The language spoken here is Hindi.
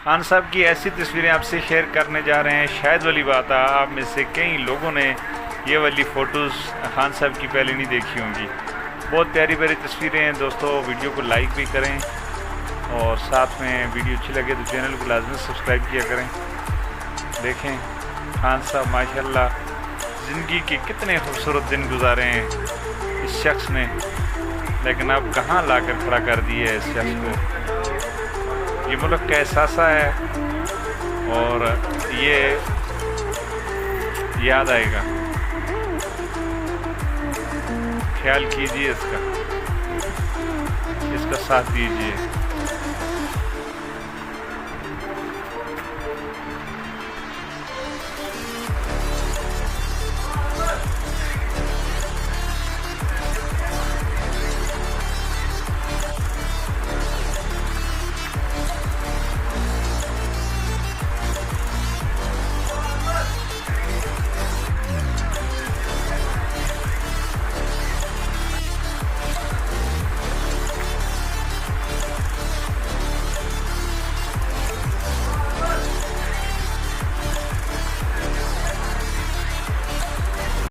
खान साहब की ऐसी तस्वीरें आपसे शेयर करने जा रहे हैं। शायद वाली बात है, आप में से कई लोगों ने ये वाली फ़ोटोज़ खान साहब की पहले नहीं देखी होंगी। बहुत प्यारी प्यारी तस्वीरें हैं दोस्तों। वीडियो को लाइक भी करें और साथ में वीडियो अच्छी लगे तो चैनल को लाजमी सब्सक्राइब किया करें। देखें खान साहब माशाल्लाह ज़िंदगी के कितने खूबसूरत दिन गुजारे हैं इस शख्स ने, लेकिन अब कहाँ लाकर खड़ा कर दिया है इस शख्स को। ये मुल्क का एहसासा है और ये याद आएगा। ख्याल कीजिए इसका साथ दीजिए।